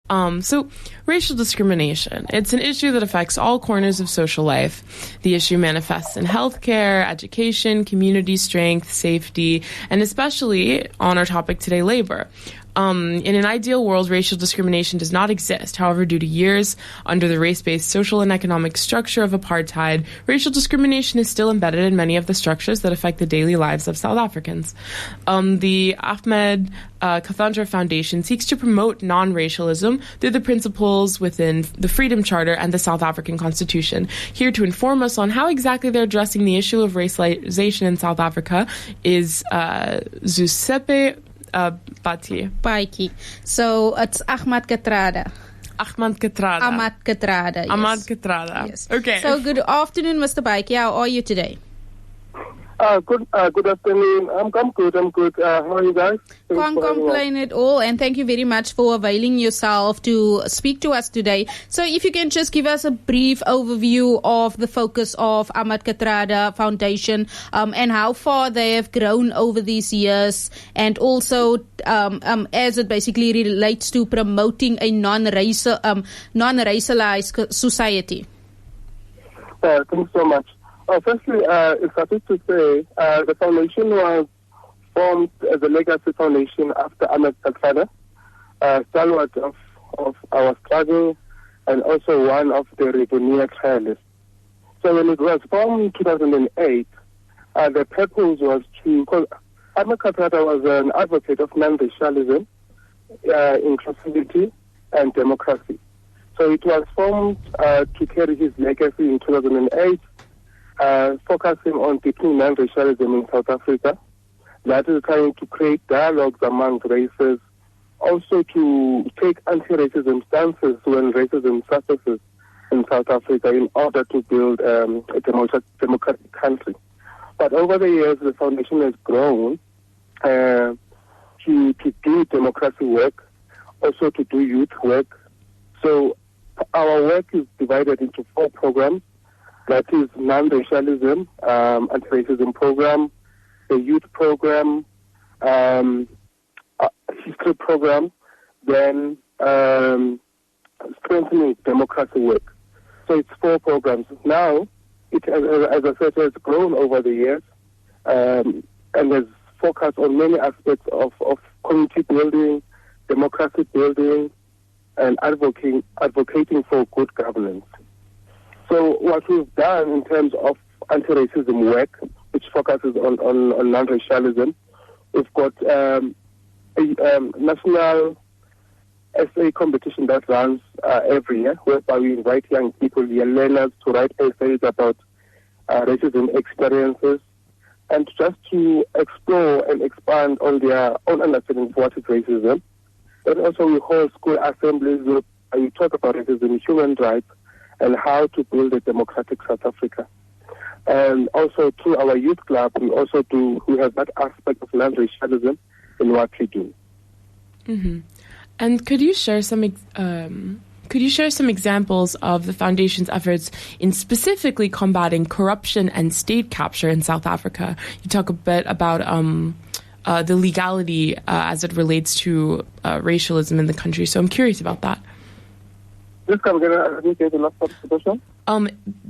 So racial discrimination, it's an issue that affects all corners of social life. The issue manifests in healthcare, education, community strength, safety, and especially on our topic today, labor. In an ideal world, racial discrimination does not exist. However, due to years under the race-based social and economic structure of apartheid, racial discrimination is still embedded in many of the structures that affect the daily lives of South Africans. The Ahmed Kathrada Foundation seeks to promote non-racialism through the principles within the Freedom Charter and the South African Constitution. Here to inform us on how exactly they're addressing the issue of racialization in South Africa is Zusipe Batyi. So it's Ahmed Kathrada. Ahmed Kathrada. Yes. Ahmed Kathrada. Yes. Okay. So good afternoon, Mr. Batyi. How are you today? Good afternoon. I'm good. How are you guys? Can't complain at all, and thank you very much for availing yourself to speak to us today. So if you can just give us a brief overview of the focus of Ahmed Kathrada Foundation and how far they have grown over these years, and also as it basically relates to promoting a non-racialized society. Thanks so much. Firstly, it's happy to say the foundation was formed as a legacy foundation after Ahmed Kathrada, stalwart of our struggle and also one of the Rebunia trialists. So when it was formed in 2008, the purpose was to, because Ahmed Kathrada was an advocate of non-racialism, inclusivity and democracy. So it was formed to carry his legacy in 2008, focusing on deepening non-racialism in South Africa. That is trying to create dialogues among races, also to take anti-racism stances when racism surfaces in South Africa in order to build a democratic country. But over the years, the foundation has grown to do democracy work, also to do youth work. So our work is divided into 4 programs. That is non-racialism, anti-racism program, the youth program, history program, then strengthening democracy work. So it's 4 programs. Now, it, as I said, has grown over the years and has focused on many aspects of community building, democracy building, and advocating for good governance. So what we've done in terms of anti-racism work, which focuses on non-racialism, we've got a national essay competition that runs every year, whereby we invite young people, young learners, to write essays about racism experiences, and just to explore and expand on their own understanding of what is racism. Then also we hold school assemblies where we talk about racism, human rights, and how to build a democratic South Africa. And also through our youth club, we have that aspect of non-racialism in what we do. Mm-hmm. And could you share some examples of the foundation's efforts in specifically combating corruption and state capture in South Africa? You talk a bit about the legality as it relates to racialism in the country. So I'm curious about that.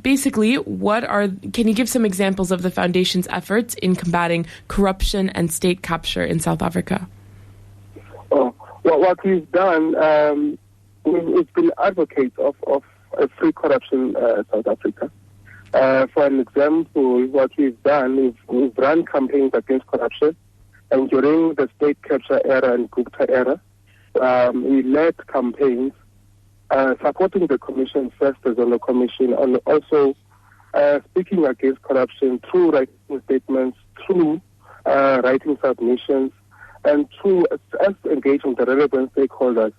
Basically, can you give some examples of the foundation's efforts in combating corruption and state capture in South Africa? What we've done, we've been advocates of a free corruption South Africa. For an example, what we've done, we've run campaigns against corruption, and during the state capture era and Gupta era, we led campaigns supporting the commission first as on the commission, and also speaking against corruption through writing statements, through writing submissions, and through us engaging the relevant stakeholders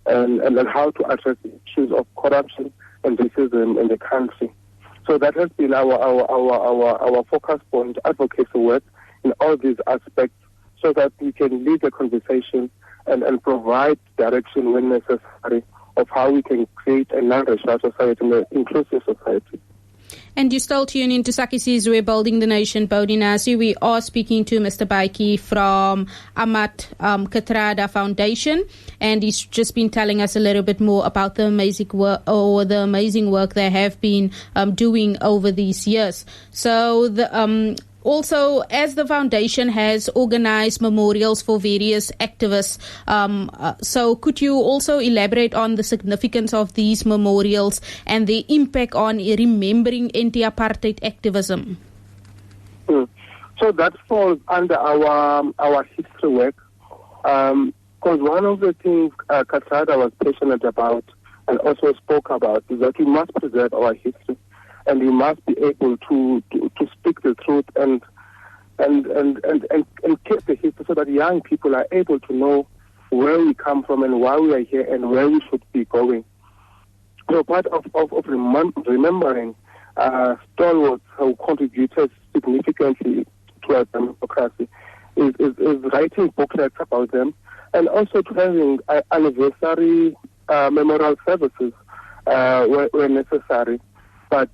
and how to address the issues of corruption and racism in the country. So that has been our focus point, advocacy work in all these aspects, so that we can lead the conversation and provide direction when necessary of how we can create a non-racial society and an inclusive society. And you still tune into Sakhisizwe, Building the Nation, Bodinasi. We are speaking to Mr. Batyi from Ahmed Kathrada Foundation, and he's just been telling us a little bit more about the amazing work they have been doing over these years. So also, as the foundation has organized memorials for various activists, so could you also elaborate on the significance of these memorials and the impact on remembering anti-apartheid activism? So that falls under our history work, because one of the things Kathrada was passionate about and also spoke about is that we must preserve our history. And we must be able to speak the truth and keep the history so that young people are able to know where we come from and why we are here and where we should be going. So part of remembering stalwarts who contributed significantly to our democracy is writing booklets about them, and also to having anniversary memorial services where necessary. But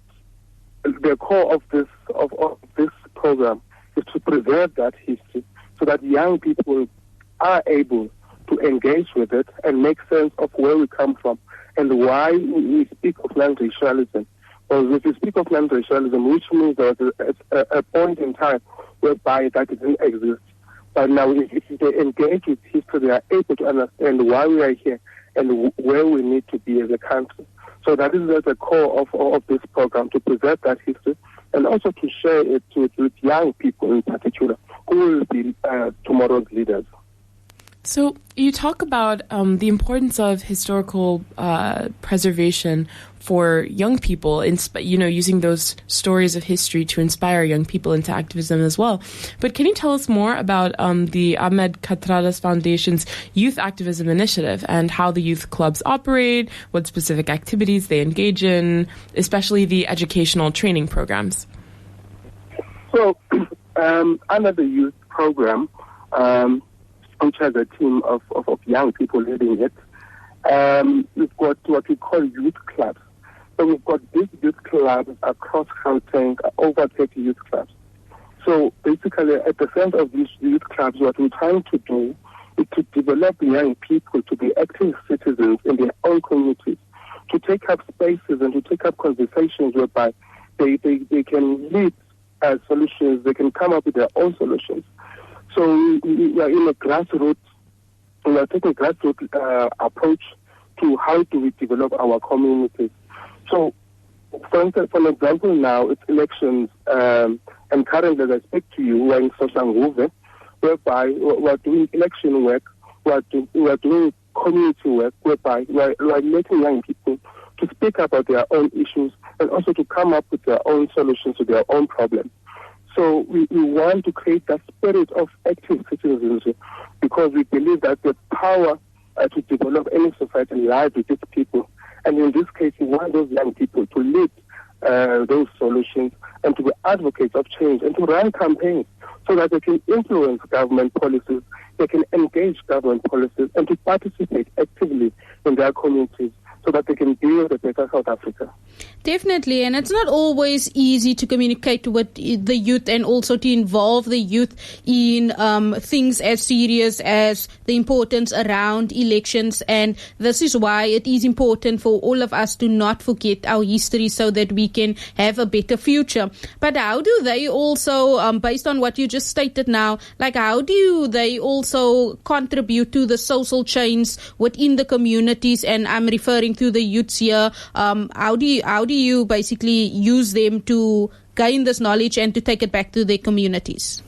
the core of this program is to preserve that history so that young people are able to engage with it and make sense of where we come from and why we speak of non-racialism. Because if we speak of non-racialism, which means there was a point in time whereby that didn't exist. But now if they engage with history, they are able to understand why we are here and where we need to be as a country. So that is at the core of this program, to preserve that history and also to share it with young people in particular, who will be tomorrow's leaders. So you talk about the importance of historical preservation for young people, using those stories of history to inspire young people into activism as well. But can you tell us more about the Ahmed Kathrada Foundation's Youth Activism Initiative and how the youth clubs operate, what specific activities they engage in, especially the educational training programs? So under the youth program, which has a team of young people leading it, we've got what we call youth clubs. So we've got these youth clubs across Gauteng, over 30 youth clubs. So basically, at the center of these youth clubs, what we're trying to do is to develop young people to be active citizens in their own communities, to take up spaces and to take up conversations whereby they can lead solutions, they can come up with their own solutions. So we are in a grassroots, we are taking a grassroots approach to how do we develop our communities. So, for instance, for example, now it's elections, and currently as I speak to you, we're in Soshanguve, whereby we're doing election work, we're doing community work, whereby we're letting young people to speak about their own issues and also to come up with their own solutions to their own problems. So we want to create that spirit of active citizenship because we believe that the power to develop any society lies with its people. And in this case, we want those young people to lead those solutions and to be advocates of change and to run campaigns so that they can influence government policies, they can engage government policies and to participate actively in their communities so that they can build a better South Africa. Definitely, and it's not always easy to communicate with the youth and also to involve the youth in things as serious as the importance around elections, and this is why it is important for all of us to not forget our history so that we can have a better future. But how do they also, based on what you just stated now, how do they also contribute to the social change within the communities? And I'm referring to the youths here. How do you basically use them to gain this knowledge and to take it back to their communities?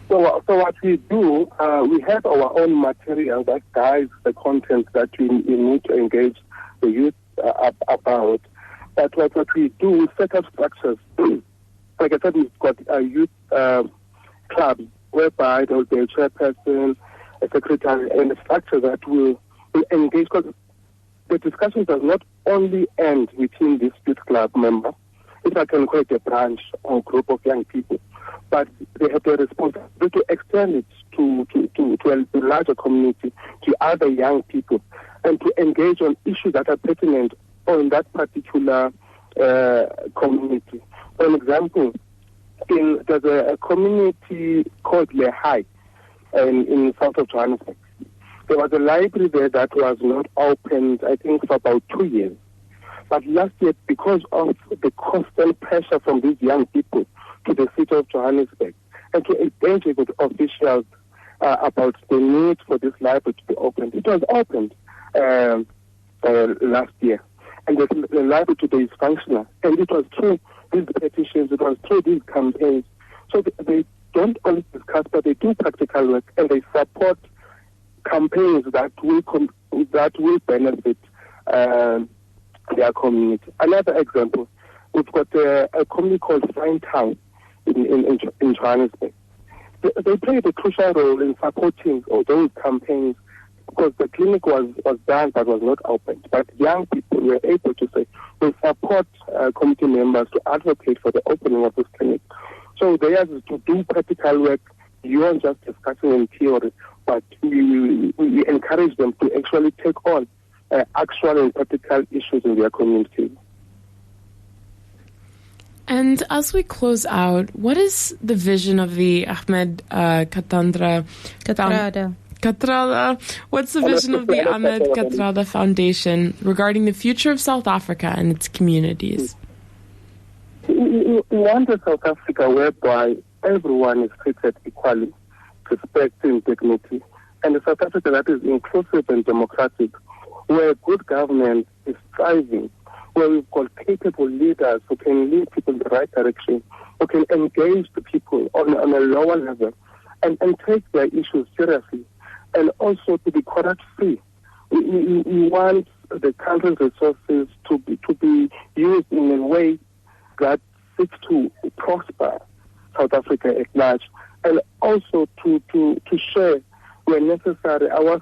So what we do, we have our own material that guides the content that we need to engage the youth about. But what we do, we set up structures. Like I said, we've got a youth club whereby there will be a chairperson, a secretary, and a structure that will engage. Because the discussion does not only end within this youth club member, if I can call it a branch or group of young people, but they have the responsibility to extend it to a larger community, to other young people, and to engage on issues that are pertinent on that particular community. For example, there's a community called Lehigh in south of Johannesburg. There was a library there that was not opened, I think, for about 2 years. But last year, because of the constant pressure from these young people to the city of Johannesburg and to engage with officials about the need for this library to be opened, it was opened last year. And the library today is functional. And it was through these petitions, it was through these campaigns. So they don't only discuss, but they do practical work, and they support campaigns that will benefit their community. Another example, we've got a community called Fine Town in Johannesburg. They played a crucial role in supporting those campaigns because the clinic was done but was not opened. But young people were able to say, we support community members to advocate for the opening of this clinic. So they have to do practical work beyond just discussing in theory, but we encourage them to actually take on actual and practical issues in their community. And as we close out, what is the vision of the Ahmed Kathrada? What's the vision of the Ahmed Kathrada Foundation regarding the future of South Africa and its communities? We want a South Africa whereby everyone is treated equally, respect and dignity, and a South Africa that is inclusive and democratic, where good governance is thriving, where we've got capable leaders who can lead people in the right direction, who can engage the people on a lower level and take their issues seriously, and also to be corrupt-free. We want the country's resources to be used in a way that seeks to prosper South Africa at large, and also to share where necessary our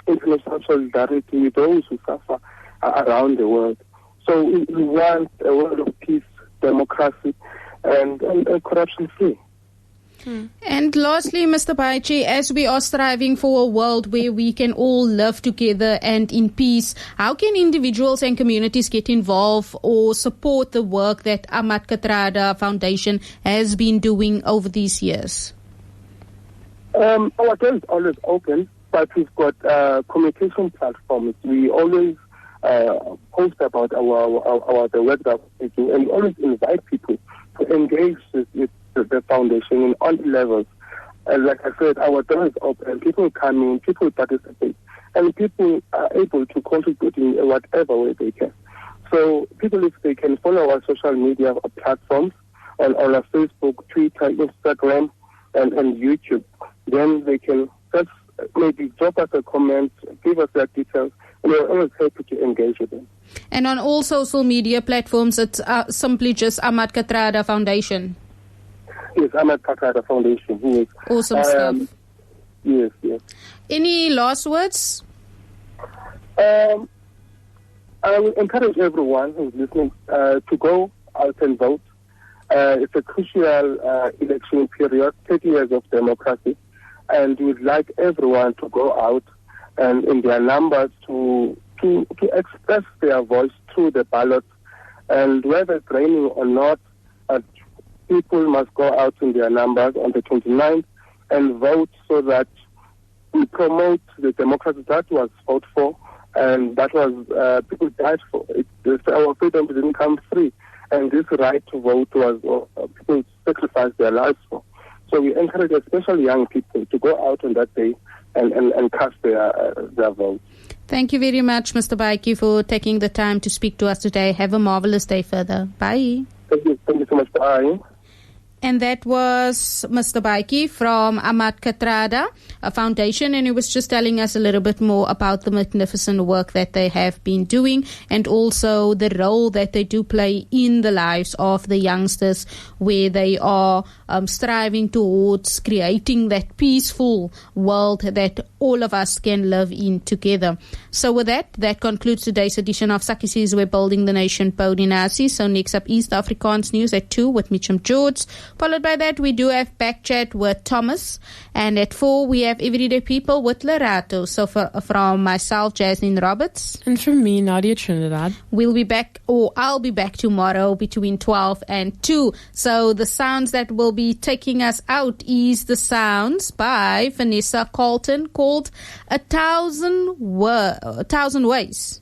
international solidarity with those who suffer around the world. So we want a world of peace, democracy, and corruption-free. And lastly, Mr. Batyi, as we are striving for a world where we can all live together and in peace, how can individuals and communities get involved or support the work that Ahmed Kathrada Foundation has been doing over these years? Our door is always open, but we've got communication platforms. We always post about the work that we do, and we always invite people to engage with the foundation in all levels. Like I said, our door is open. People come in, people participate, and people are able to contribute in whatever way they can. So people, if they can follow our social media platforms on our Facebook, Twitter, Instagram, and YouTube, then they can just maybe drop us a comment, give us their details, and we're always happy to engage with them. And on all social media platforms, it's simply just Ahmed Kathrada Foundation. Yes, Ahmed Kathrada Foundation. Yes. Awesome stuff. Yes. Any last words? I will encourage everyone who's listening to go out and vote. It's a crucial election period, 30 years of democracy, and we'd like everyone to go out and in their numbers to express their voice through the ballot. And whether it's raining or not, people must go out in their numbers on the 29th and vote so that we promote the democracy that was fought for and that was people died for. Our freedom didn't come free, and this right to vote was people sacrificed their lives for. So we encourage especially young people to go out on that day and cast their vote. Thank you very much, Mr. Batyi, for taking the time to speak to us today. Have a marvelous day further. Bye. Thank you so much. Bye. And that was Mr. Batyi from Ahmed Kathrada Foundation, and he was just telling us a little bit more about the magnificent work that they have been doing and also the role that they do play in the lives of the youngsters where they are striving towards creating that peaceful world that all of us can live in together. So with that concludes today's edition of Sakhisizwe Building the Nation Podinasi. So next up is the Afrikaans News at 2 with Mitchum George. Followed by that, we do have Backchat with Thomas. And at 4, we have Everyday People with Lerato. So from myself, Jasmine Roberts. And from me, Nadia Trinidad. I'll be back tomorrow between 12 and 2. So the sounds that will be taking us out is the sounds by Vanessa Carlton called A Thousand Ways.